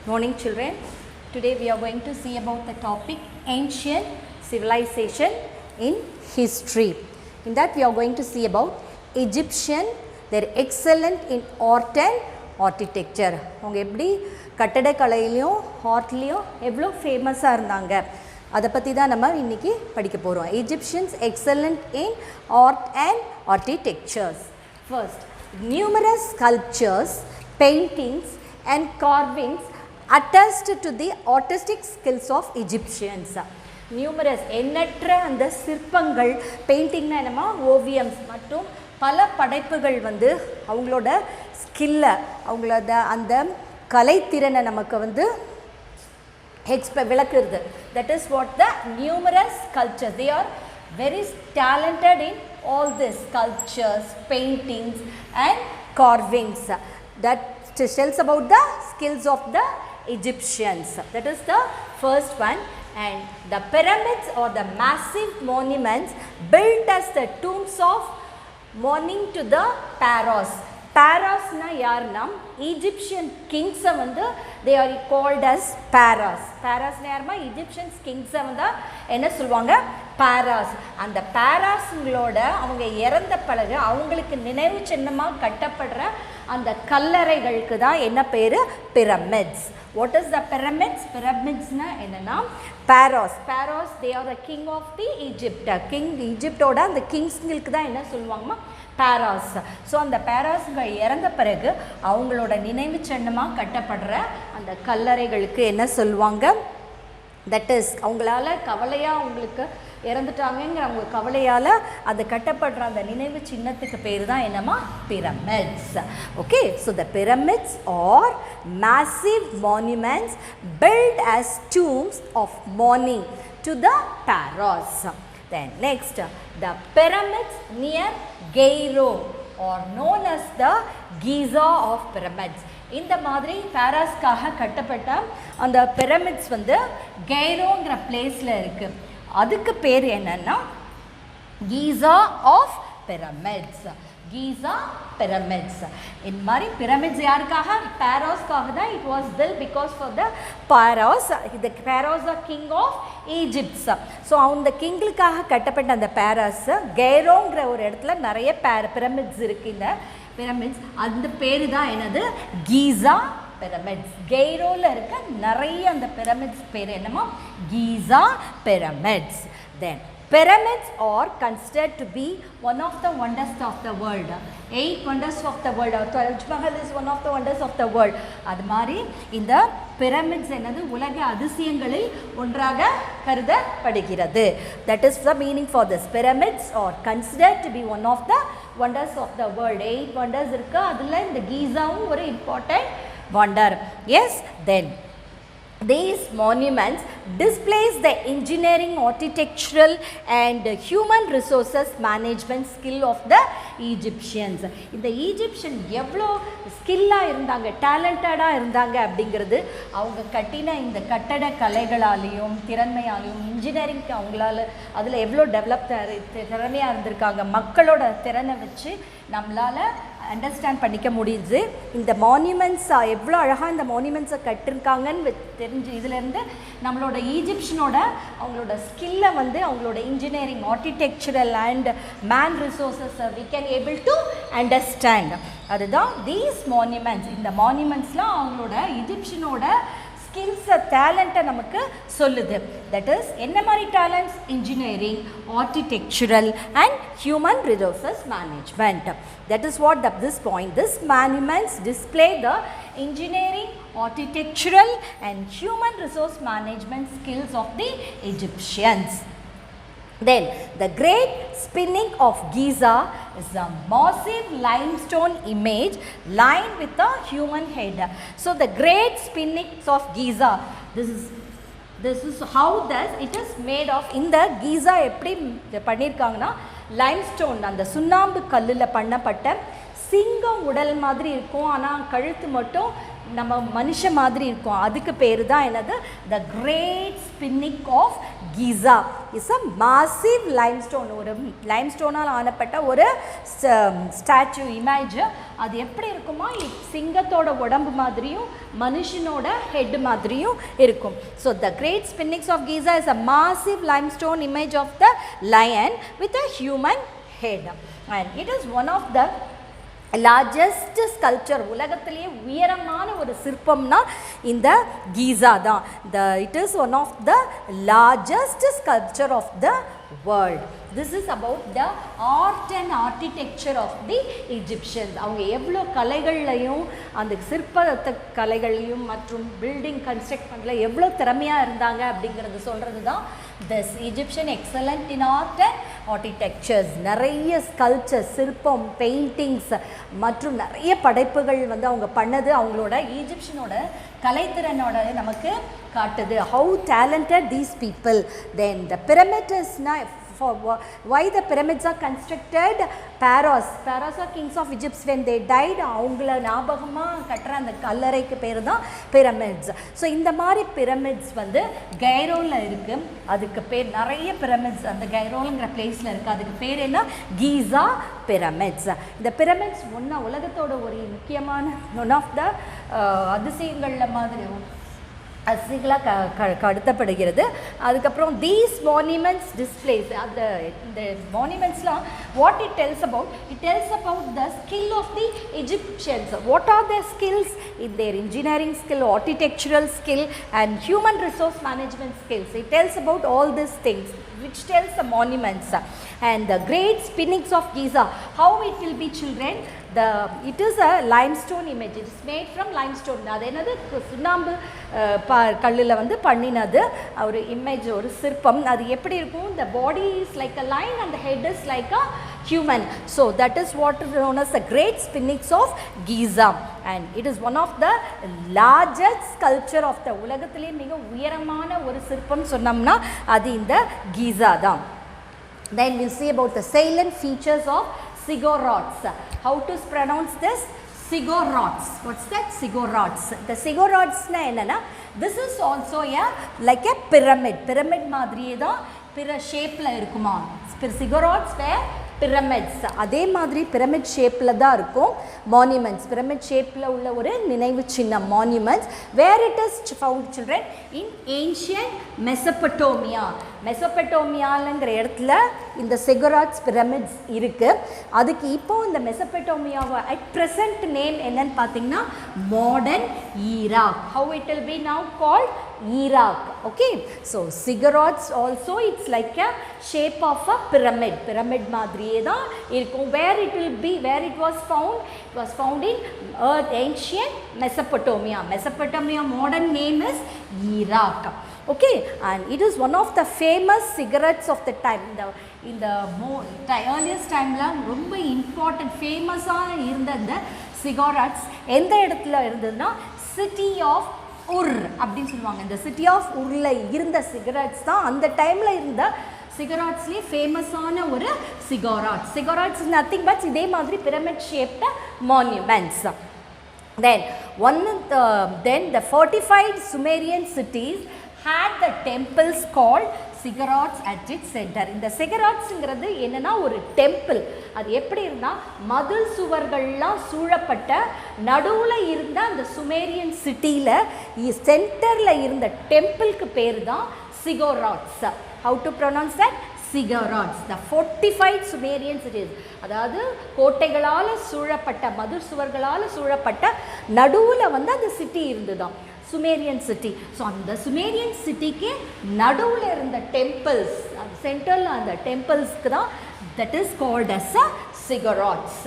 Morning children. Today we are going to see about the topic ancient civilization in history. In that we are going to see about Egyptian. They are excellent in art and architecture. அவங்க எப்படி கட்டடக்கலையிலையும் ஆர்ட்லேயும் எவ்வளோ ஃபேமஸாக இருந்தாங்க அதை பற்றி தான் நம்ம இன்றைக்கி படிக்க போகிறோம். Egyptians excellent in art and architectures. First, numerous sculptures, paintings and carvings attest to the artistic skills of Egyptians. Numerous எண்ணற்ற அந்த சிற்பங்கள், பெயிண்டிங்னா என்னமா ஓவியம்ஸ் மற்றும் பல படைப்புகள் வந்து அவங்களோட ஸ்கில்லை, அவங்களோட அந்த கலைத்திறனை நமக்கு விளக்குறது. That is what the numerous sculptures. They are very talented in all this sculptures, paintings and carvings. That tells about the skills of the Egyptians. That is the first one. And the pyramids or the massive monuments built as the tombs of mourning to the pharaohs. Pharaohs na yarna Egyptian kings they are called as pharaohs. Pharaohs na yarma Egyptian kings enna solvanga pharaohs. And the pharaohs ங்களோட அவங்க இறந்த பிறகு அவங்களுக்கு நினைவு சின்னமா கட்டப்படுற அந்த கல்லறைகளுக்கு தான் என்ன பேரு pyramids. What is the pyramids? Pyramids na என்னன்னா pharaohs. Pharaohs they are the king of the Egypt. King Egypt ஓட அந்த கிங்ஸ்ங்களுக்கு தான் என்ன சொல்லுவாங்கமா pharaohs. ஸோ அந்த pharaohsங்க இறந்த பிறகு அவங்களோட நினைவு சின்னமாக கட்டப்படுற அந்த கல்லறைகளுக்கு என்ன சொல்லுவாங்க? தட் இஸ் அவங்களால கவலையாக அவங்களுக்கு இறந்துட்டாங்கங்கிற அவங்க கவலையால் அது கட்டப்படுற அந்த நினைவு சின்னத்துக்கு பேர் தான் என்னமா pyramids. Okay, so the pyramids are massive monuments built as tombs of mourning to the pharaohs. Then next, the pyramids near Cairo are known as the Giza of pyramids. இந்த மாதிரி pharaohsக்காக கட்டப்பட்ட அந்த pyramids கெய்ரோங்கிற பிளேஸில் இருக்குது. அதுக்கு பேர் என்னன்னா Giza of pyramids. Giza pyramids. இந்த மாதிரி pyramids யாருக்காக? pharaohsக்காக தான். It was built because for the pharaohs. The pharaohs are king of Egypt. So அந்த கிங்களுக்காக கட்டப்பட்ட அந்த pharaohs கெய்ரோங்கிற ஒரு இடத்துல நிறைய pyramids இருக்குது. இந்த pyramids அந்த பேர் தான் என்னது? Giza pyramids. கெய்ரோவில் இருக்க நிறைய அந்த pyramids பேர் என்னமா? Giza pyramids. Then pyramids are considered to be one of the wonders of the world. 8 wonders of the world. Taj Mahal is one of the wonders of the world. அது மாதிரி இந்த pyramids என்னது உலக அதிசயங்களில் ஒன்றாக கருதப்படுகிறது. That is the meaning for this. Pyramids are considered to be one of the wonders of the world. 8 wonders இருக்கு. அதில் இந்த கீசாவும் ஒரு important wonder. Yes, then these monuments displays the engineering, architectural and human resources management skill of the Egyptians. இந்த Egyptian எவ்வளோ ஸ்கில்லாக இருந்தாங்க, டேலண்டடாக இருந்தாங்க அப்படிங்கிறது அவங்க கட்டின இந்த கட்டட கலைகளாலேயும் திறமையாலையும் இன்ஜினியரிங்க்கு அவங்களால அதில் எவ்வளோ டெவலப் திறமையாக இருந்திருக்காங்க. மக்களோட திறனை வச்சு நம்மளால் அண்டர்ஸ்டாண்ட் பண்ணிக்க முடியுது. இந்த மான்யூமெண்ட்ஸ் எவ்வளோ அழகாக இந்த மான்யூமெண்ட்ஸை கட்டிருக்காங்கன்னு தெரிஞ்சு இதிலேருந்து நம்மளோட ஈஜிப்ஷனோட அவங்களோட ஸ்கில்லை அவங்களோட engineering, architectural and man resources we can able to understand. அதுதான் தீஸ் மான்யூமெண்ட்ஸ். இந்த மான்யூமெண்ட்ஸ்லாம் அவங்களோட ஈஜிப்ஷனோட ஸ்கில்ஸை டேலண்ட்டை நமக்கு சொல்லுது. தட் இஸ் என்ன மாதிரி talents? Engineering, architectural and human resources management. That is what this point. This monuments display the engineering, architectural and human resource management skills of the Egyptians. Then the great sphinx of Giza is a massive limestone image lined with a human head. So the great sphinx of Giza, this is how it is made of. இந்த Giza எப்படி பண்ணியிருக்காங்கன்னா limestone அந்த சுண்ணாம்பு கல்லில் பண்ணப்பட்ட சிங்கம் உடல் மாதிரி இருக்கும். ஆனால் கழுத்து மட்டும் நம்ம மனுஷ மாதிரி இருக்கும், அதுக்கு பேர் தான் என்னது, the great sphinx of Giza is a massive limestone. ஒரு லைம்ஸ்டோனால் ஆனப்பட்ட ஒரு ஸ்டாச்சு இமேஜ். அது எப்படி இருக்குமா, சிங்கத்தோட உடம்பு மாதிரியும் மனுஷனோட ஹெட் மாதிரியும் இருக்கும். So the great sphinx of Giza is a massive limestone image of the lion with a human head, and it is one of the largest sculpture. உலகத்திலேயே உயரமான ஒரு சிற்பம்னா இந்த கீசா தான். It is one of the largest sculpture of the world. This is about the art and architecture of the Egyptians. அவங்க எவ்வளோ கலைகள்லையும் அந்த சிற்ப கலைகளையும் மற்றும் பில்டிங் கன்ஸ்ட்ரக்ட் பண்ணல எவ்வளோ திறமையாக இருந்தாங்க அப்படிங்கிறது சொல்கிறது தான் this Egyptian excellent in art and architectures. நிறைய ஸ்கல்ப்சர்ஸ், சிற்பம், பெயிண்டிங்ஸ் மற்றும் நிறைய படைப்புகள் வந்து அவங்க பண்ணது அவங்களோட ஈஜிப்ஷியனோட கலைத்திறனோட நமக்கு காட்டுது. how talented these people. Then the pyramid is for why the pyramids are constructed. Pharaohs are kings of Egypt. When they died, அவங்கள ஞாபகமாக கட்டுற அந்த கல்லறைக்கு பேர் தான் பிரமிட்ஸ். ஸோ இந்த மாதிரி பிரமிட்ஸ் வந்து கைரோவில் இருக்குது. அதுக்கு பேர் நிறைய பிரமிட்ஸ் அந்த கைரோலுங்கிற பிளேஸில் இருக்குது. அதுக்கு பேர் என்ன, கீசா பிரமிட்ஸ். இந்த பிரமிட்ஸ் உலகத்தோட ஒரு முக்கியமான ஒன் ஆஃப் த அதிசயங்களில் மாதிரி அதிசயங்களாக கருதப்படுகிறது. அதுக்கப்புறம் தீஸ் மான்யூமெண்ட்ஸ் டிஸ்பிளேஸ், அந்த இந்த மான்யூமெண்ட்ஸ்லாம் what it tells about the skill of the Egyptians. What are the skills in their engineering skill, architectural skill and human resource management skills. It tells about all these things which tells the monuments. And the great sphinx of Giza, how it will be, children, it is a limestone image. It is made from limestone. அது என்னது, சுண்ணாம்பு கல்லில் வந்து பண்ணினது ஒரு image, ஒரு சிற்பம். அது எப்படி இருக்கும், the body is like a lion and the head is like a human. So that is what is known as the great sphinx of Giza, and it is one of the largest sculpture of the உலகத்திலே மிக உயரமான ஒரு சிற்பம் சொன்னோம்னா அது இந்த கீசா தான். Then we'll see about the salient features of ziggurats. How to pronounce this? Ziggurats. What's that? Ziggurats. The ziggurats na enna, this is also like a pyramid மாதிரியே தான் பிற ஷேப்ல இருக்குமா. ziggurats were pyramids. அதே மாதிரி பிரமிட் ஷேப்பில் தான் இருக்கும் மான்யூமெண்ட்ஸ். பிரமிட் ஷேப்பில் உள்ள ஒரு நினைவு சின்னம் monuments. Where it is found, children, in ancient Mesopotamia. மெசபடோமியாலங்கிற இடத்துல இந்த சிகுராட்ஸ் பிரமிட்ஸ் இருக்குது. அதுக்கு இப்போ இந்த மெசபடோமியாவை அட் ப்ரெசன்ட் நேம் என்னன்னு பார்த்தீங்கன்னா modern Iraq. How it will be now called Iraq. Okay, so ziggurats also it's like a shape of a pyramid மாதிரியே தான் இருக்கும். where it was found in ancient Mesopotamia. Modern name is Iraq. Okay, and it is one of the famous ziggurats of the time. In the earliest time la ரொம்ப important famous-ஆ இருந்த இந்த ziggurats எந்த இடத்துல இருந்ததுன்னா city of உர் அப்படின்னு சொல்லுவாங்க. இந்த city of உர்ல இருந்த சிகரெட்ஸ் தான் அந்த டைமில் இருந்த சிகரெட்ஸ்லேயே ஃபேமஸான ஒரு சிகரெட்ஸ் நத்திங் பட் இதே மாதிரி pyramid shaped monuments. Then the fortified Sumerian cities had the temples called ziggurats at its center. இந்த சிகராட்ஸுங்கிறது என்னன்னா ஒரு டெம்பிள். அது எப்படி இருந்தால் மதில் சுவர்கள்லாம் சூழப்பட்ட நடுவில் இருந்த அந்த சுமேரியன் சிட்டியில் சென்டரில் இருந்த டெம்பிளுக்கு பேர் தான் சிகராட்ஸ். How to pronounce that? Ziggurats. The fortified Sumerian cities. அதாவது கோட்டைகளால் சூழப்பட்ட மதில் சுவர்களால் சூழப்பட்ட நடுவில் வந்து அந்த சிட்டி இருந்துதான் சுமேரியன் சிட்டி. ஸோ அந்த சுமேரியன் சிட்டிக்கு நடுவில் இருந்த டெம்பிள்ஸ், அந்த சென்டரில் அந்த டெம்பிள்ஸ்க்கு தான் that is called as a ziggurats.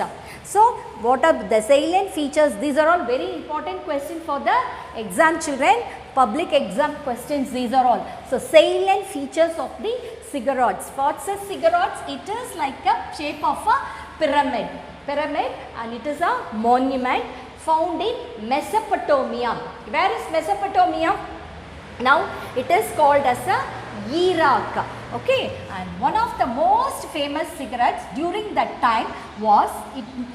So what are the salient features? These are all very important questions for the exam, children. Public exam questions, these are all. So salient features of the ziggurats. What's a ziggurats? It is like a shape of a pyramid and it is a monument found in Mesopotamia. Where is Mesopotamia? Now it is called as a Iraq. Okay, and one of the most famous ziggurats during that time was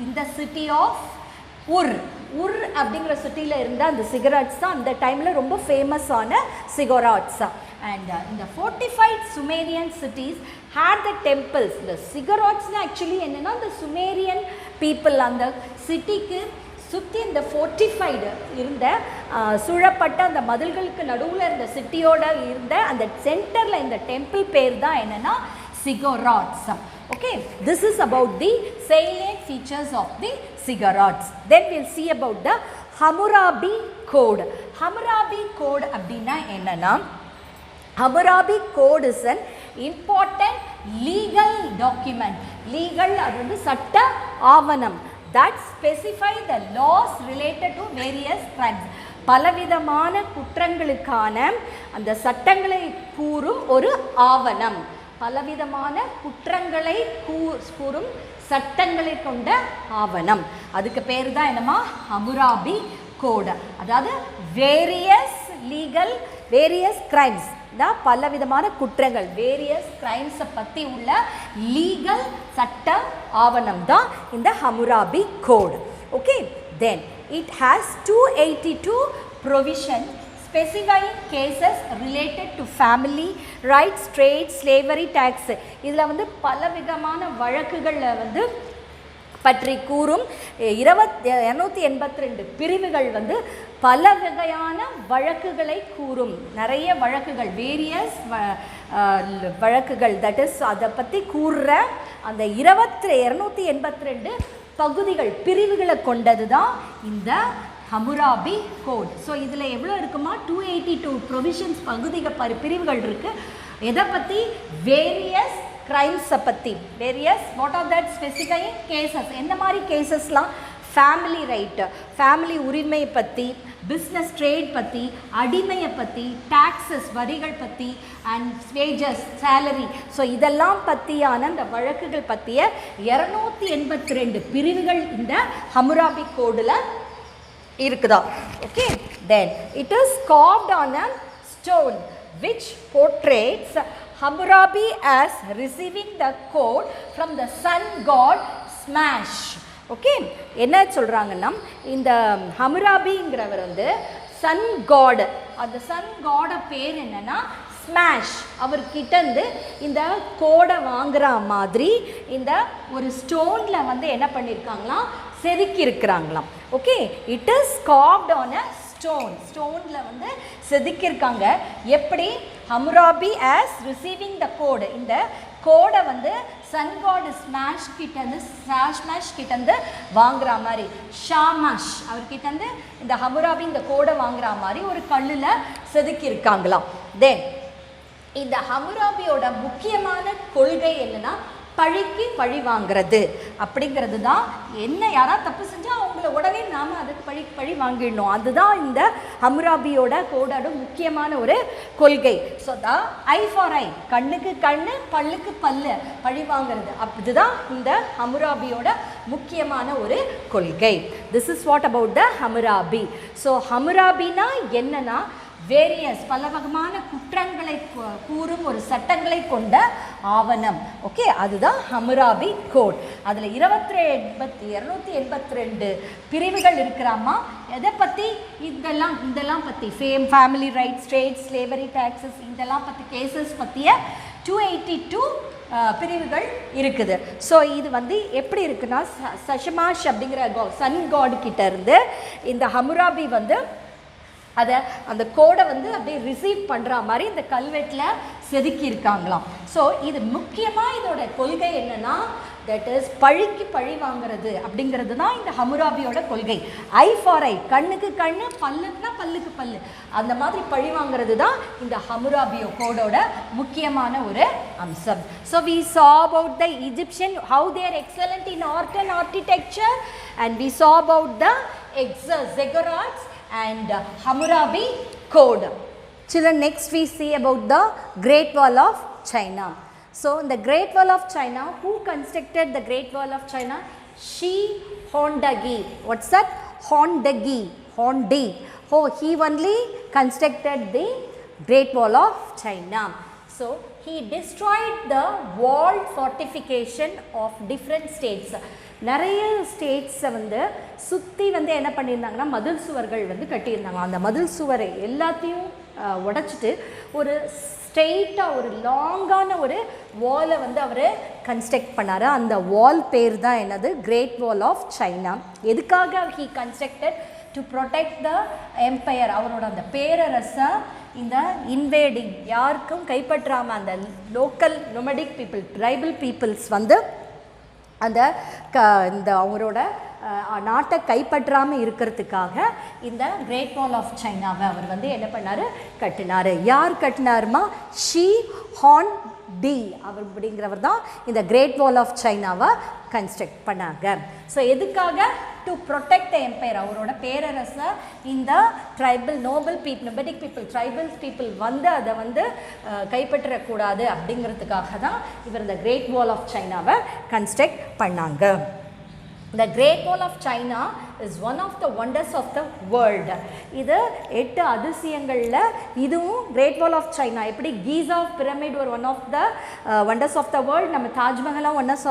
in the city of Ur. உர் அப்படிங்கிற சிட்டியில் இருந்த அந்த cigarettes தான் அந்த டைமில் ரொம்ப ஃபேமஸான cigarettes. And in the fortified Sumerian cities had the temples. The cigarettes actually என்னன்னா the Sumerian people அந்த சிட்டிக்கு சுற்றி இந்த ஃபோர்ட்டிஃபைடு இருந்த சூழப்பட்ட அந்த மதில்களுக்கு நடுவில் இருந்த சிட்டியோட இருந்த அந்த சென்டரில் இந்த டெம்பிள் பேர் தான் என்னென்னா சிகராட்ஸ். Okay, this is about the salient features of the cigarettes. Then we'll see about the Hammurabi Code. Hammurabi Code அப்படின்னா என்னன்னா, Hammurabi Code is an important legal document. Legal அது வந்து சட்ட ஆவணம் that specify the laws related to various crimes. பலவிதமான குற்றங்களுக்கான அந்த சட்டங்களை கூறும் ஒரு ஆவணம். பலவிதமான குற்றங்களை கூறும் சட்டங்களை கொண்ட ஆவணம். அதுக்கு பேர் தான் என்னமா ஹம்முராபி கோட். அதாவது வேரியஸ் கிரைம்ஸ், பலவிதமான குற்றங்கள், வேரியஸ் கிரைம்ஸை பற்றி உள்ள லீகல் சட்ட ஆவணம் தான் இந்த Hammurabi code. Okay, then it has 282 provisions specifying cases related to family rights, trade, slavery, tax. இதில் வந்து பலவிதமான வழக்குகளில் வந்து பற்றி கூறும் 282 பிரிவுகள் வந்து பல வகையான வழக்குகளை கூறும். நிறைய வழக்குகள், வேரியஸ் வழக்குகள், தட் இஸ் அதை பற்றி கூறுற அந்த 282 பகுதிகள், பிரிவுகளை கொண்டது தான் இந்த ஹம்முராபி கோட். ஸோ இதில் எவ்வளோ இருக்குமா, 282 ப்ரொவிஷன்ஸ், பிரிவுகள் இருக்குது. எதை பற்றி? வேரியஸ் கிரைம்ஸை பற்றி. Various what are that specifying cases. எந்த மாதிரி கேசஸ்லாம்? ஃபேமிலி ரைட்டு, ஃபேமிலி உரிமை பற்றி, பிஸ்னஸ் ட்ரேட் பற்றி, அடிமையை பற்றி, டாக்ஸஸ் வரிகள் பற்றி, அண்ட் வேஜஸ் சேலரி. ஸோ இதெல்லாம் பற்றியான இந்த வழக்குகள் பற்றிய 282 பிரிவுகள் இந்த ஹம்முராபி கோடில் இருக்குதா. Okay, then it is carved on a stone which portrays Hammurabi as receiving the code from the sun god Smash. Okay, என்ன சொல்கிறாங்கன்னா, இந்த ஹம்முராபிங்கிறவர் வந்து சன் காட், அந்த சன் காட பேர் என்னன்னா ஸ்மாஷ். அவர்கிட்டருந்து இந்த கோடை வாங்குற மாதிரி இந்த ஒரு ஸ்டோனில் வந்து என்ன பண்ணியிருக்காங்களாம், செதுக்கி இருக்கிறாங்களாம். Okay, it is carved on a stone. ஸ்டோனில் வந்து செதுக்கியிருக்காங்க. எப்படி? ஹம்முராபி as receiving the code. இந்த கோடை வந்து சன் காட் ஸ்மாஷ் கிட்டேருந்து, ஸ்மாஷ் கிட்டேருந்து வாங்குற மாதிரி, ஷாமாஷ் அவர்கிட்டேருந்து இந்த ஹம்முராபி இந்த கோடை வாங்குற மாதிரி ஒரு கல்லில் செதுக்கியிருக்காங்களாம். தென் இந்த ஹம்முராபியோட முக்கியமான கொள்கை என்னன்னா, பழிக்கு பழி வாங்கிறது அப்படிங்கிறது தான். என்ன யாராவது தப்பு செஞ்சால் அவங்கள உடனே நாம் அதுக்கு பழி வாங்கிடணும். அதுதான் இந்த ஹம்முராபியோட கோடோட முக்கியமான ஒரு கொள்கை. ஸோ தான் ஐ ஃபார் ஐ, கண்ணுக்கு கண்ணு பல்லுக்கு பல்லு, பழி வாங்கிறது. அதுதான் இந்த ஹம்முராபியோட முக்கியமான ஒரு கொள்கை. This is what about the Hammurabi. So ஹம்முராபினா என்னன்னா, வேரியஸ் பலவகமான குற்றங்களை கூறும் ஒரு சட்டங்களை கொண்ட ஆவணம். ஓகே, அதுதான் ஹம்முராபி கோட். அதில் 282 பிரிவுகள் இருக்கிறாமா. எதை பற்றி? இதெல்லாம் பற்றி, family rights, trade, slavery, taxes, இதெல்லாம் பற்றி, கேசஸ் பற்றிய 282 பிரிவுகள் இருக்குது. ஸோ இது வந்து எப்படி இருக்குன்னா, சஷமாஷ் அப்படிங்கிற சன் காட் கிட்ட இருந்து இந்த ஹம்முராபி வந்து அதை அந்த கோடை வந்து அப்படியே ரிசீவ் பண்ணுற மாதிரி இந்த கல்வெட்டில் செதுக்கி இருக்காங்களாம். ஸோ இது முக்கியமாக இதோட கொள்கை என்னென்னா, தட் இஸ் பழிக்கு பழி வாங்கிறது அப்படிங்கிறது தான் இந்த ஹம்முராபியோட கொள்கை. ஐ ஃபார் ஐ, கண்ணுக்கு கண்ணு பல்லுக்குனா பல்லுக்கு பல்லு, அந்த மாதிரி பழி வாங்கிறது தான் இந்த ஹம்முராபியோ கோடோட முக்கியமான ஒரு அம்சம். So we saw about the Egyptian, how they are excellent in art and architecture, and we saw about the ziggurats and Hammurabi code. Children, next we see about the Great Wall of China. So in the Great Wall of China, who constructed the Great Wall of China? Shi Hongdi. What's that? Hongdi. Oh, he only constructed the Great Wall of China. So he destroyed the wall fortification of different states. நிறைய ஸ்டேட்ஸை வந்து சுற்றி வந்து என்ன பண்ணியிருந்தாங்கன்னா மதில் சுவர்கள் வந்து கட்டியிருந்தாங்க. அந்த மதில் சுவரை எல்லாத்தையும் உடைச்சிட்டு ஒரு ஸ்ட்ரெயிட்டாக ஒரு லாங்கான ஒரு வாலை வந்து அவர் கன்ஸ்ட்ரக்ட் பண்ணார். அந்த வால் பேர் தான் என்னது, கிரேட் வால் ஆஃப் சைனா. எதுக்காக he constructed? To protect the empire. அவரோட அந்த பேரரசை இந்த இன்வேடிங் யாருக்கும் கைப்பற்றாமல் அந்த லோக்கல் நொமடிக் பீப்புள், ட்ரைபல் பீப்புள்ஸ் வந்து அந்த இந்த அவரோட நாட்டை கைப்பற்றாமல் இருக்கிறதுக்காக இந்த கிரேட் வால் ஆஃப் சைனாவை அவர் வந்து என்ன பண்ணார், கட்டினார். யார் கட்டினாருமா? ஷி ஹான் டி அவர் அப்படிங்கிறவர் தான் இந்த கிரேட் வால் ஆஃப் சைனாவை கன்ஸ்ட்ரக்ட் பண்ணாங்க. ஸோ எதுக்காக? To protect the empire. அவரோட பேரரசை இந்த tribal noble people, nomadic people, tribal people வந்து அதை வந்து கைப்பற்றக்கூடாது அப்படிங்கிறதுக்காக தான் இவர் இந்த கிரேட் வால் ஆஃப் சைனாவை கன்ஸ்ட்ரக்ட் பண்ணாங்க. The Great Wall of China is one of the wonders of the world. இது 8 அதிசயங்களில் இதுவும் Great Wall of China. எப்படி Giza pyramid ஒரு one of the wonders of the world, நம்ம தாஜ்மஹாலும் wonders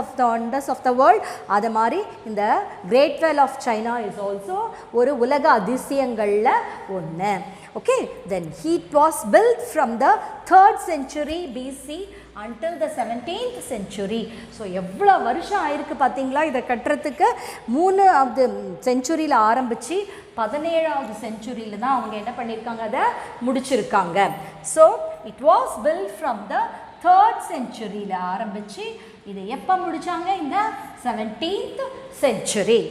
of the world, அது மாதிரி இந்த Great Wall of China is also ஒரு உலக அதிசயங்களில் ஒன்று. Okay, then it was built from the 3rd century BC until the 17th century. So எவ்வளோ வருஷம் ஆயிருக்கு பார்த்தீங்களா இதை கட்டுறதுக்கு? 3வது செஞ்சுரியில் ஆரம்பித்து 17வது செஞ்சுரியில் தான் அவங்க என்ன பண்ணியிருக்காங்க, அதை முடிச்சிருக்காங்க. So it was built from the 3rd centuryயில் ஆரம்பித்து இதை எப்போ முடித்தாங்க? இந்த 17th century.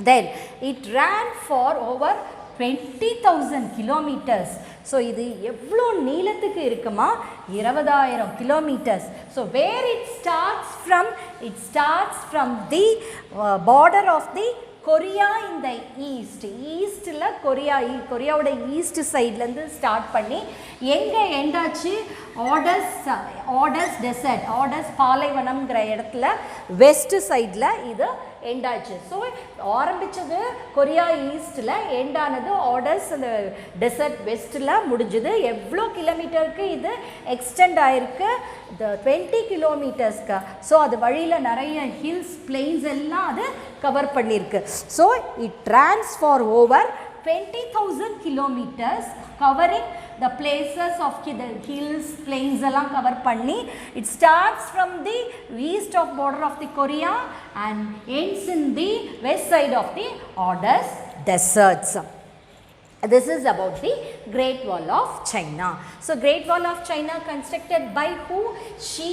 Then it ran for over 20,000 kilometers. So இது எவ்வளோ நீளத்துக்கு இருக்குமா? 20,000 kilometers. So where it starts from the border of the Korea in the ஈஸ்டில் கொரியாவோட ஈஸ்ட் சைட்லேருந்து ஸ்டார்ட் பண்ணி எங்கே எண்டாச்சு? ஆர்டஸ் டெசர்ட், ஆர்டஸ் பாலைவனம்ங்கிற இடத்துல வெஸ்ட் சைடில் இது எண்டாச்சு. ஸோ ஆரம்பித்தது கொரியா ஈஸ்டில், எண்டானது ஆர்டர்ஸ் அந்த டெசர்ட் வெஸ்ட்டில் முடிஞ்சுது. எவ்வளோ கிலோமீட்டருக்கு இது எக்ஸ்டெண்ட் ஆகிருக்கு? 20 கிலோமீட்டர்ஸ்க்கு. ஸோ அது வழியில் நிறைய ஹில்ஸ், பிளெயின்ஸ் எல்லாம் அது கவர் பண்ணியிருக்கு. So it transfer over 20,000 kilometers covering the places of the hills, plains எல்லாம் கவர் பண்ணி it starts from the east of border of the Korea and ends in the west side of the Ordus deserts. This is about the Great Wall of China. So Great Wall of China constructed by who? Shi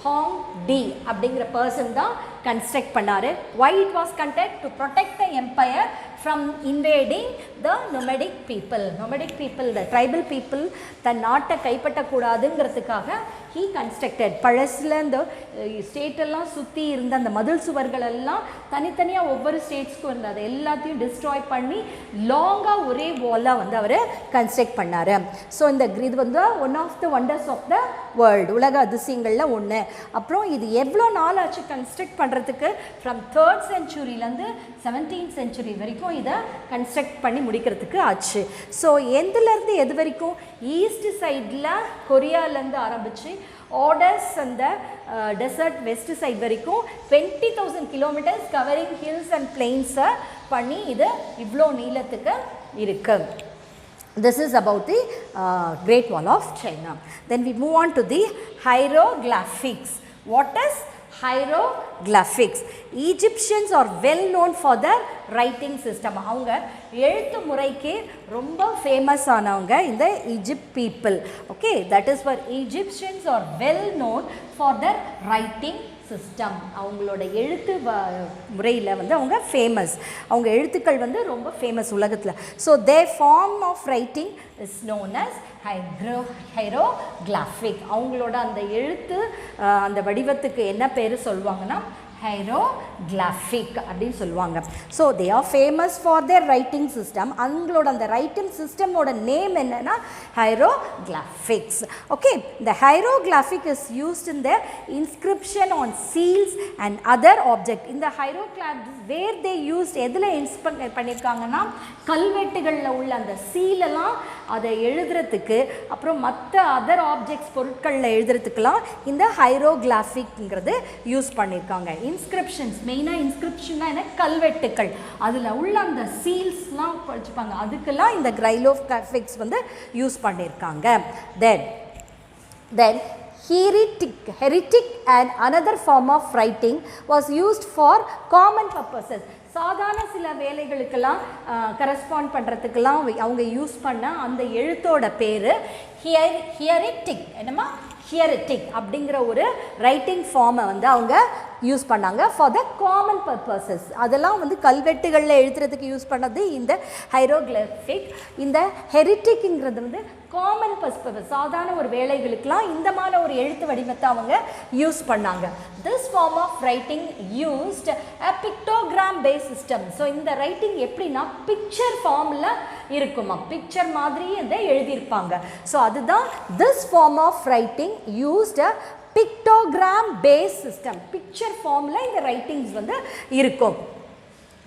Hong Di அப்படிங்கிற person தான் construct பண்ணாரு. Why it was constructed? To protect the empire from invading the nomadic people. Nomadic people, the tribal people, தன் நாட்டை கைப்பற்றக்கூடாதுங்கிறதுக்காக he constructed. பழசில் இந்த ஸ்டேட்டெல்லாம் சுற்றி இருந்த அந்த மதில் சுவர்கள் எல்லாம் தனித்தனியாக ஒவ்வொரு ஸ்டேட்ஸ்க்கும் இருந்தது, அதை எல்லாத்தையும் டிஸ்ட்ராய் பண்ணி லாங்காக ஒரே வாலாக வந்து அவர் கன்ஸ்ட்ரக்ட் பண்ணார். ஸோ இந்த இது வந்து one of the wonders of the world, உலக அதிசயங்களில் ஒன்று. அப்புறம் இது எவ்வளோ நாள் ஆச்சு கன்ஸ்ட்ரக்ட் பண்ணுறதுக்கு? ஃப்ரம் 3rd centuryலேருந்து 17th century வரைக்கும் இதை கன்ஸ்ட்ரக்ட் பண்ணி முடிக்கிறதுக்கு ஆச்சு. ஸோ எதுலேருந்து எது வரைக்கும்? ஈஸ்ட் சைடில் கொரியாவிலேருந்து ஆரம்பித்து ஆர்டர்ஸ் அந்த டெசர்ட் வெஸ்ட் சைட் வரைக்கும் 20,000 kilometers கவரிங் ஹில்ஸ் அண்ட் பிளெயின்ஸை பண்ணி இது இவ்வளோ நீளத்துக்கு இருக்குது. This is about the Great Wall of China. Then we move on to the hieroglyphics. What is hieroglyphics? Egyptians are well known for their writing system. அவங்க எழுத்து முறைக்கு ரொம்ப ஃபேமஸ் ஆனவங்க இந்த Egypt people. Okay, that is for Egyptians are well known for their writing system. அவங்களோட எழுத்து முறையில் வந்து அவங்க ஃபேமஸ், அவங்க எழுத்துக்கள் வந்து ரொம்ப ஃபேமஸ் உலகத்தில். So their form of writing is known as hieroglyphic. அவங்களோட அந்த எழுத்து அந்த வடிவத்துக்கு என்ன பேர் சொல்லுவாங்கன்னா hieroglyphic அப்படின்னு சொல்லுவாங்க. So they are famous for their writing system. அவங்களோட அந்த ரைட்டிங் சிஸ்டமோட நேம் என்னன்னா ஹைரோகிராஃபிக்ஸ். ஓகே, இந்த hieroglyphic is used in the inscription on seals and other object. இந்த ஹைரோகிராஃபிக்ஸ் வேர் தே யூஸ்ட் எதில் பண்ணியிருக்காங்கன்னா கல்வெட்டுகளில் உள்ள அந்த சீலெல்லாம் அதை எழுதுறதுக்கு, அப்புறம் மற்ற அதர் ஆப்ஜெக்ட்ஸ் பொருட்களில் எழுதுறதுக்கெல்லாம் இந்த ஹைரோகிராஃபிக்ங்கிறது யூஸ் பண்ணியிருக்காங்க. இன்ஸ்கிரிப்ஷன்ஸ், மெயினாக இன்ஸ்கிரிப்ஷன்னா என்ன, கல்வெட்டுக்கள், அதில் உள்ள அந்த சீல்ஸ்லாம் வச்சுப்பாங்க, அதுக்கெல்லாம் இந்த ஹைரோகிராஃபிக்ஸ் வந்து யூஸ் பண்ணியிருக்காங்க. Then heretic and another form of writing was used for common purposes. சாதாரண சில வேலைகளுக்கெல்லாம் கரஸ்பாண்ட் பண்ணுறதுக்கெல்லாம் அவங்க யூஸ் பண்ண அந்த எழுத்தோட பேர் ஹியரிட்டிக். என்னமா, ஹியரிட்டிக் அப்படிங்கிற ஒரு ரைட்டிங் ஃபார்மை வந்து அவங்க யூஸ் பண்ணாங்க ஃபார் த காமன் பர்பஸஸ். அதெல்லாம் வந்து கல்வெட்டுகளில் எழுதுறதுக்கு யூஸ் பண்ணது இந்த ஹைரோகிராஃபிக். இந்த ஹெரிட்டிக்ங்கிறது வந்து காமன் பர்பஸ், சாதாரண ஒரு வேலைகளுக்கெல்லாம் இந்த மாதிரி ஒரு எழுத்து வடிவத்தை அவங்க யூஸ் பண்ணாங்க. This form of writing used a pictogram base system. So இந்த ரைட்டிங் எப்படின்னா பிக்சர் ஃபார்மில் இருக்குமா, பிக்சர் மாதிரி இதை எழுதியிருப்பாங்க. ஸோ அதுதான் this form of writing used a pictogram base system. Picture ஃபார்மில் இந்த ரைட்டிங்ஸ் வந்து இருக்கும்.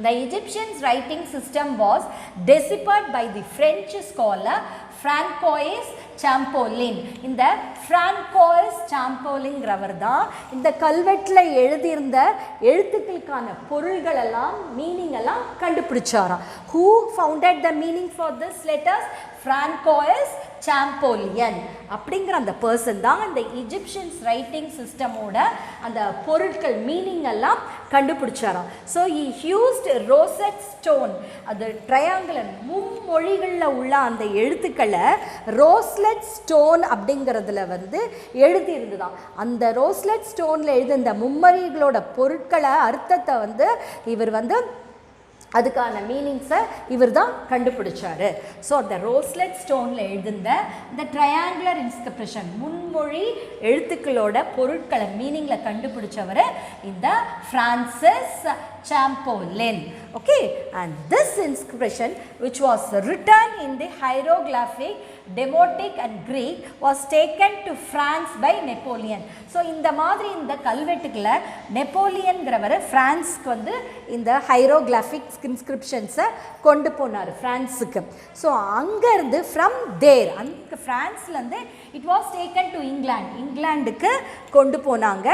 The Egyptians' writing system was deciphered by the French scholar Francois Champollion. இந்த Francois Champollion தான் இந்த கல்வெட்டில் எழுதியிருந்த எழுத்துக்களுக்கான பொருள்கள் எல்லாம், மீனிங் எல்லாம் கண்டுபிடிச்சாராம். Who founded the meaning for this letters? Francois Champollion அப்படிங்கிற அந்த பர்சன் தான் இந்த இஜிப்சியன்ஸ் ரைட்டிங் சிஸ்டமோட அந்த பொருட்கள் மீனிங் எல்லாம் கண்டுபிடிச்சாராம். So he used rosette stone, அது ட்ரையாங்குலர் மும்மொழிகளில் உள்ள அந்த எழுத்துக்களை ரோஸ்லெட் ஸ்டோன் அப்படிங்கிறதுல வந்து எழுதியிருந்துதான். அந்த ரோஸ்லெட் ஸ்டோனில் எழுதி இந்த மும்மொழிகளோட பொருட்களை அர்த்தத்தை வந்து இவர் வந்து அதுக்கான மீனிங்ஸை இவர் தான் கண்டுபிடிச்சாரு. ஸோ அந்த ரோஸ்லெட் ஸ்டோனில் எழுதிருந்த இந்த ட்ரையாங்குலர் இன்ஸ்கிரிப்ஷன் முன்மொழி எழுத்துக்களோட பொருட்களை மீனிங்கில் கண்டுபிடிச்சவர் இந்த Francis Champollion. Okay, and this inscription which was written in the hieroglyphic, Demotic and Greek was taken to France by Napoleon. So இந்த மாதிரி இந்த கல்வெட்டுக்களை நெப்போலியன்கிறவர் ஃப்ரான்ஸ்க்கு வந்து இந்த ஹைரோகிராஃபிக் இன்ஸ்கிரிப்ஷன்ஸை கொண்டு போனார் ஃப்ரான்ஸுக்கு. ஸோ அங்கேருந்து ஃப்ரம் தேர், அங்கே ஃப்ரான்ஸ்லேருந்து it was taken to England, இங்கிலாந்துக்கு கொண்டு போனாங்க.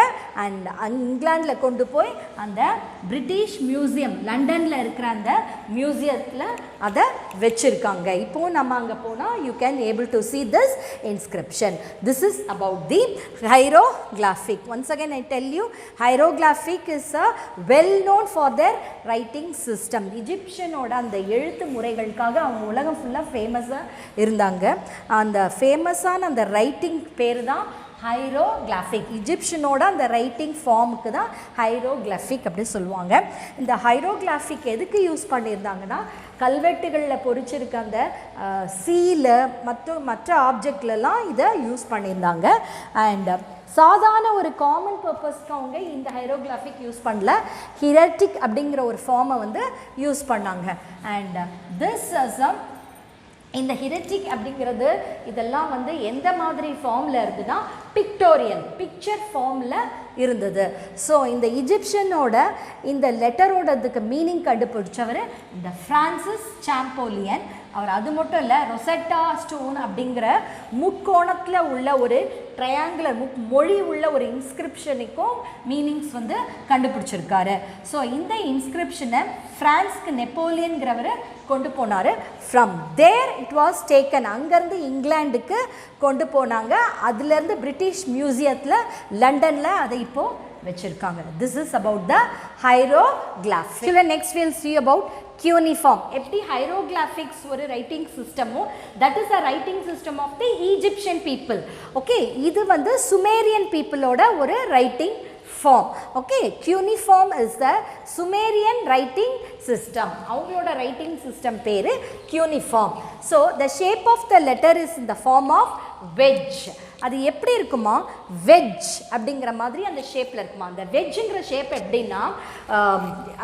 அண்ட் இங்கிலாண்டில் கொண்டு போய் அந்த பிரிட்டிஷ் மியூசியம், லண்டனில் இருக்கிற அந்த மியூசியத்தில் அதை வச்சுருக்காங்க. இப்போது நம்ம அங்கே போனால் you can able to see this inscription. This is about the hieroglyphic. Once again I tell you, hieroglyphic is well known for their writing system. Egyptian-ஓட அந்த எழுத்து முறைகளுக்காக அவங்க உலகம் ஃபுல்லாக ஃபேமஸாக இருந்தாங்க. அந்த ஃபேமஸான அந்த ரைட்டிங் பேர் தான் ஹைரோகிராஃபிக். இஜிப்ஷியனோட அந்த ரைட்டிங் ஃபார்முக்கு தான் ஹைரோகிராஃபிக் அப்படின்னு சொல்லுவாங்க. இந்த ஹைரோகிராஃபிக் எதுக்கு யூஸ் பண்ணியிருந்தாங்கன்னா கல்வெட்டுகளில் பொறிச்சிருக்க அந்த சீலு மற்ற ஆப்ஜெக்ட்லலாம் இதை யூஸ் பண்ணியிருந்தாங்க. அண்ட் சாதாரண ஒரு காமன் பர்பஸ்க்கு அவங்க இந்த ஹைரோகிராஃபிக் யூஸ் பண்ணல, ஹியரிட்டிக் அப்படிங்கிற ஒரு ஃபார்மை வந்து யூஸ் பண்ணாங்க. அண்ட் திஸ் இந்த ஹியரிட்டிக் அப்படிங்கிறது இதெல்லாம் வந்து எந்த மாதிரி ஃபார்மில் இருந்ததுன்னா பிக்டோரியல், பிக்சர் ஃபார்மில் இருந்தது. ஸோ இந்த இஜிப்சியனோட இந்த லெட்டரோடதுக்கு மீனிங் கண்டுபிடிச்சவர் இந்த ஃப்ரான்சிஸ் சாம்போலியன். அவர் அது மட்டும் இல்லை, ரொசெட்டா ஸ்டோன் அப்படிங்கிற முக்கோணத்தில் உள்ள ஒரு ட்ரையாங்குலர் மொழி உள்ள ஒரு இன்ஸ்கிரிப்ஷனுக்கும் மீனிங்ஸ் வந்து கண்டுபிடிச்சிருக்காரு. ஸோ இந்த இன்ஸ்கிரிப்ஷனை ஃப்ரான்ஸ்க்கு நெப்போலியன்கிறவர் கொண்டு போனார். From there it was taken, அங்கேருந்து இங்கிலாந்துக்கு கொண்டு போனாங்க. அதுலேருந்து பிரிட்டிஷ் மியூசியத்தில் லண்டனில் அதை இப்போது வச்சுருக்காங்க. This is about the hieroglyphic. Next will see about cuneiform. எப்படி ஹைரோகிராஃபிக்ஸ் ஒரு ரைட்டிங் சிஸ்டமோ, that is a writing system of the Egyptian people. Okay, இது வந்து சுமேரியன் பீப்புளோட ஒரு writing Okay, cuneiform is the Sumerian writing system. அவங்களோட writing system பேரு cuneiform. So the shape of the letter is in the form of wedge. அது எப்படி இருக்குமா, veg அப்படிங்கிற மாதிரி அந்த ஷேப்பில் இருக்குமா. அந்த வெஜ்ங்கிற ஷேப் எப்படின்னா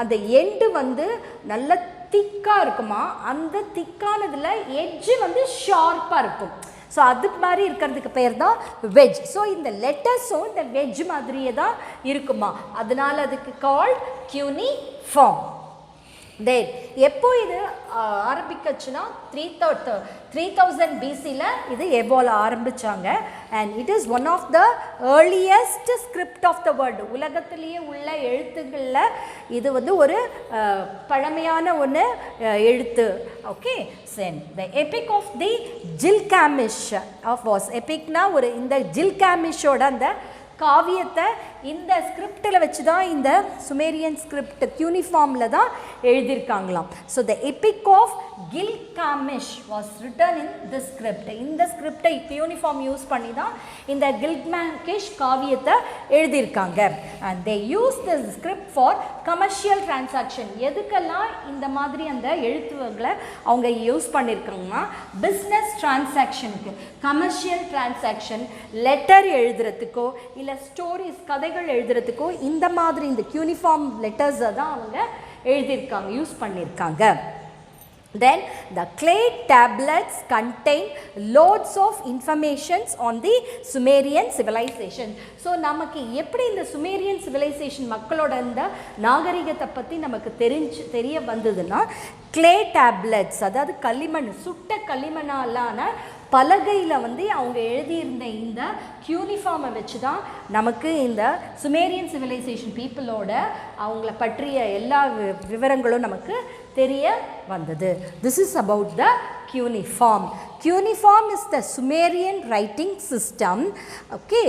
அந்த எண்டு வந்து நல்ல திக்காக இருக்குமா, அந்த திக்கானதில் எட்ஜு வந்து ஷார்ப்பாக இருக்கும். ஸோ அது மாதிரி இருக்கிறதுக்கு பேர் தான் வெஜ். ஸோ இந்த லெட்டர்ஸும் இந்த வெஜ் மாதிரியே தான் இருக்குமா, அதனால அதுக்கு கால்ட் cuneiform. தென் எப்போ இது ஆரம்பிக்கச்சுன்னா 3000 BCயில் இது எவால்வ் ஆரம்பித்தாங்க. And it is one of the earliest script of the world. உலகத்திலேயே உள்ள எழுத்துக்களில் இது வந்து ஒரு பழமையான ஒன்று எழுத்து. Okay, then the epic of the Gilgamesh of was எபிக்னா ஒரு இந்த ஜில்காமிஷோட அந்த காவியத்தை இந்த ஸ்கிரிப்டில் வச்சு தான் இந்த சுமேரியன் ஸ்கிரிப்ட் cuneiformல தான் எழுதியிருக்காங்களாம். So the epic of Gilgamesh was written in the script. இந்த ஸ்கிரிப்டை cuneiform யூஸ் பண்ணி தான் இந்த கில்காமிஷ் காவியத்தை எழுதியிருக்காங்க. And they use the script for commercial transaction. எதுக்கெல்லாம் இந்த மாதிரி அந்த எழுத்துக்களை அவங்க யூஸ் பண்ணியிருக்காங்கன்னா பிஸ்னஸ் டிரான்சாக்ஷனுக்கு, கமர்ஷியல் டிரான்சாக்ஷன், லெட்டர் எழுதுறதுக்கோ இல்லை ஸ்டோரிஸ் கதைகள் எழுதுறதுக்கோ இந்த மாதிரி இந்த cuneiform லெட்டர்ஸை தான் அவங்க எழுதியிருக்காங்க, யூஸ் பண்ணியிருக்காங்க. Then the clay tablets contain loads of informations on the Sumerian civilization. So நமக்கு எப்படி இந்த Sumerian civilization மக்களோட இந்த நாகரிகத்தை பற்றி நமக்கு தெரிய வந்ததுன்னா clay tablets, அதாவது களிமண், சுட்ட களிமண்ணாலான பலகையில் வந்து அவங்க எழுதியிருந்த இந்த cuneiform வச்சு தான் நமக்கு இந்த சுமேரியன் சிவிலைசேஷன் பீப்புளோட அவங்கள பற்றிய எல்லா விவரங்களும் நமக்கு தெரிய வந்தது. This is about the cuneiform. Cuneiform is the Sumerian writing system. Okay,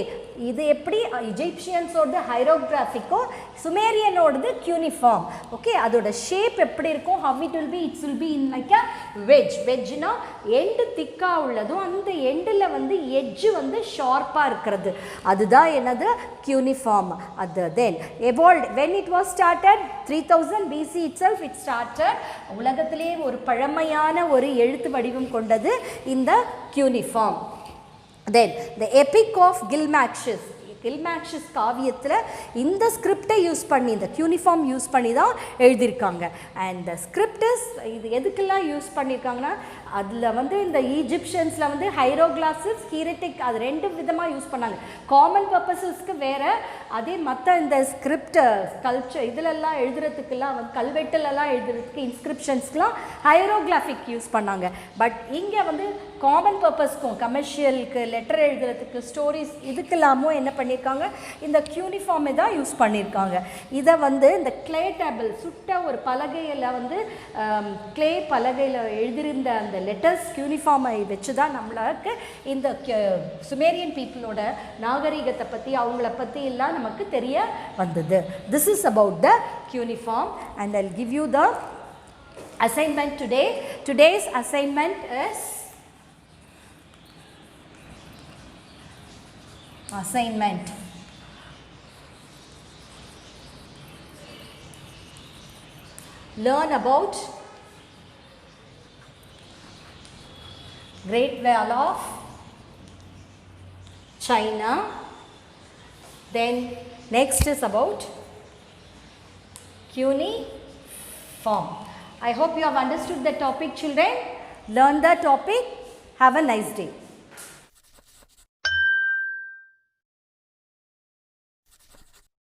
இது எப்படி இஜிப்சியன்ஸோட ஹைரோகிராஃபிக்கோ சுமேரியனோடது cuneiform. ஓகே, அதோட ஷேப் எப்படி இருக்கும், how it will be in like a wedge. வெஜ்னா எண்டு திக்காக உள்ளதும் அந்த எண்டில் வந்து எட்ஜு வந்து ஷார்ப்பாக இருக்கிறது, அதுதான் என்னது cuneiform. அது தென் evolved when it was started 3000 BC itself it started. உலகத்திலே ஒரு பழமையான ஒரு எழுத்து வடிவம் கொண்டது இந்த cuneiform. Then the epic of Gilgamesh காவியத்தில் இந்த ஸ்கிரிப்டை யூஸ் பண்ணி இந்த cuneiform யூஸ் பண்ணி தான் எழுதியிருக்காங்க. அண்ட் த ஸ்கிரிப்ட் இது எதுக்கெல்லாம் யூஸ் பண்ணியிருக்காங்கன்னா அதில் வந்து இந்த ஈஜிப்ஷியன்ஸில் வந்து ஹைரோகிராஃபிக்ஸ், ஹீரட்டிக், அது ரெண்டு விதமாக யூஸ் பண்ணாங்க. காமன் பர்பஸஸ்க்கு வேறு, அதே மற்ற இந்த ஸ்கிரிப்ட் கல்ச்சர் இதிலெல்லாம் எழுதுறதுக்கெல்லாம் வந்து கல்வெட்டுலலாம் எழுதுறதுக்கு இன்ஸ்கிரிப்ஷன்ஸ்க்கெலாம் ஹைரோகிராஃபிக் யூஸ் பண்ணாங்க. பட் இங்கே வந்து காமன் பர்பஸ்க்கும் கமர்ஷியலுக்கு லெட்டர் எழுதுறதுக்கு ஸ்டோரிஸ் இதுக்கெல்லாமும் என்ன பண்ணியிருக்காங்க, இந்த cuneiform தான் யூஸ் பண்ணியிருக்காங்க. இதை வந்து இந்த கிளே டேபிள் சுட்ட ஒரு பலகையில் வந்து கிளே பலகையில் எழுதியிருந்த அந்த லெட்டர்ஸ் cuneiform வச்சு தான் நம்மளுக்கு இந்த சுமேரியன் பீப்புளோட நாகரிகத்தை பற்றி அவங்கள பற்றி எல்லாம் நமக்கு தெரிய வந்தது. This is about the cuneiform and I'll give you the assignment today. Today's assignment is learn about Great Wall of China. Then next is about cuneiform. I hope you have understood the topic, children. Learn the topic. Have a nice day.